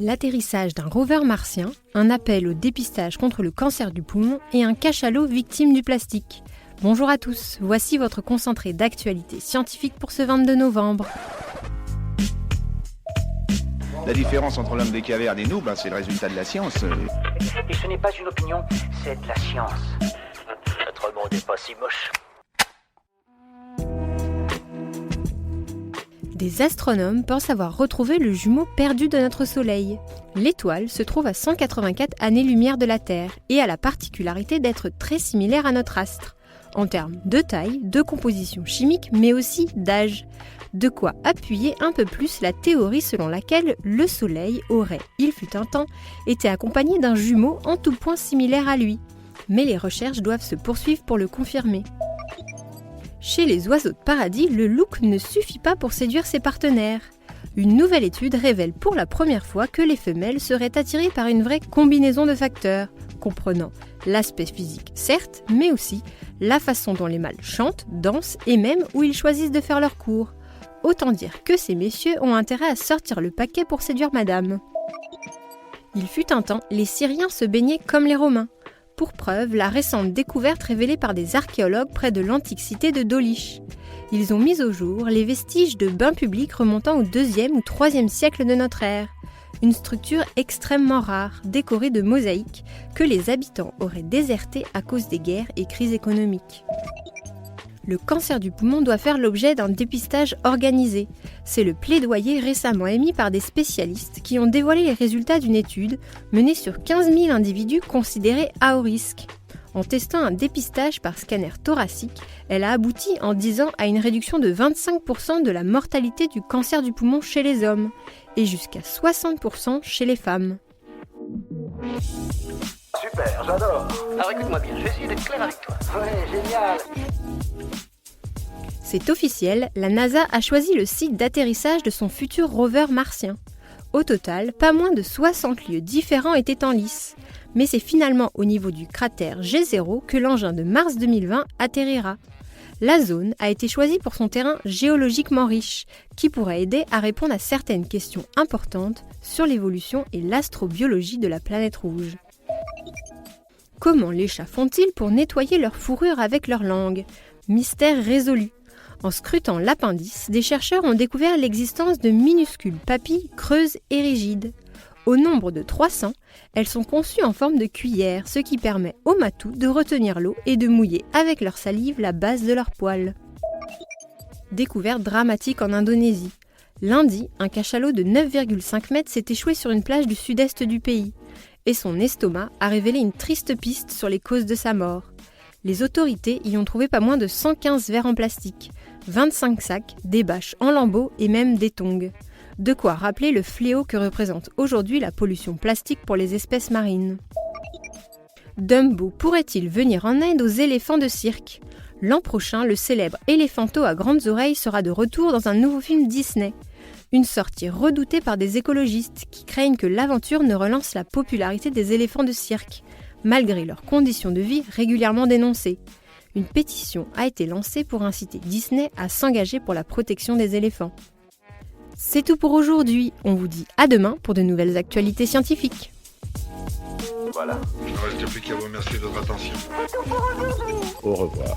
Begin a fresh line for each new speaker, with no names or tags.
L'atterrissage d'un rover martien, un appel au dépistage contre le cancer du poumon et un cachalot victime du plastique. Bonjour à tous, voici votre concentré d'actualité scientifique pour ce 22 novembre.
La différence entre l'homme des cavernes et nous, c'est le résultat de la science.
Et ce n'est pas une opinion, c'est de la science. Notre monde n'est pas si moche.
Des astronomes pensent avoir retrouvé le jumeau perdu de notre Soleil. L'étoile se trouve à 184 années-lumière de la Terre et a la particularité d'être très similaire à notre astre, en termes de taille, de composition chimique, mais aussi d'âge. De quoi appuyer un peu plus la théorie selon laquelle le Soleil aurait, il fut un temps, été accompagné d'un jumeau en tout point similaire à lui. Mais les recherches doivent se poursuivre pour le confirmer. Chez les oiseaux de paradis, le look ne suffit pas pour séduire ses partenaires. Une nouvelle étude révèle pour la première fois que les femelles seraient attirées par une vraie combinaison de facteurs, comprenant l'aspect physique certes, mais aussi la façon dont les mâles chantent, dansent et même où ils choisissent de faire leur cours. Autant dire que ces messieurs ont intérêt à sortir le paquet pour séduire madame. Il fut un temps, les Syriens se baignaient comme les Romains. Pour preuve, la récente découverte révélée par des archéologues près de l'antique cité de Dawlish. Ils ont mis au jour les vestiges de bains publics remontant au 2e ou 3e siècle de notre ère. Une structure extrêmement rare, décorée de mosaïques, que les habitants auraient désertée à cause des guerres et crises économiques. Le cancer du poumon doit faire l'objet d'un dépistage organisé. C'est le plaidoyer récemment émis par des spécialistes qui ont dévoilé les résultats d'une étude menée sur 15 000 individus considérés à haut risque. En testant un dépistage par scanner thoracique, elle a abouti en 10 ans à une réduction de 25% de la mortalité du cancer du poumon chez les hommes et jusqu'à 60% chez les femmes.
Super, j'adore. Alors écoute-moi bien, je vais essayer d'être clair avec toi. Ouais, génial.
C'est officiel, la NASA a choisi le site d'atterrissage de son futur rover martien. Au total, pas moins de 60 lieux différents étaient en lice. Mais c'est finalement au niveau du cratère G0 que l'engin de mars 2020 atterrira. La zone a été choisie pour son terrain géologiquement riche, qui pourrait aider à répondre à certaines questions importantes sur l'évolution et l'astrobiologie de la planète rouge. Comment les chats font-ils pour nettoyer leur fourrure avec leur langue ? Mystère résolu. En scrutant l'appendice, des chercheurs ont découvert l'existence de minuscules papilles creuses et rigides. Au nombre de 300, elles sont conçues en forme de cuillère, ce qui permet aux matous de retenir l'eau et de mouiller avec leur salive la base de leurs poils. Découverte dramatique en Indonésie. Lundi, un cachalot de 9,5 mètres s'est échoué sur une plage du sud-est du pays, et son estomac a révélé une triste piste sur les causes de sa mort. Les autorités y ont trouvé pas moins de 115 verres en plastique, 25 sacs, des bâches en lambeaux et même des tongs. De quoi rappeler le fléau que représente aujourd'hui la pollution plastique pour les espèces marines. Dumbo pourrait-il venir en aide aux éléphants de cirque ? L'an prochain, le célèbre éléphanto à grandes oreilles sera de retour dans un nouveau film Disney. Une sortie redoutée par des écologistes qui craignent que l'aventure ne relance la popularité des éléphants de cirque, malgré leurs conditions de vie régulièrement dénoncées. Une pétition a été lancée pour inciter Disney à s'engager pour la protection des éléphants. C'est tout pour aujourd'hui. On vous dit à demain pour de nouvelles actualités scientifiques.
Voilà.
Il ne reste plus qu'à vous remercier de votre attention.
Au revoir.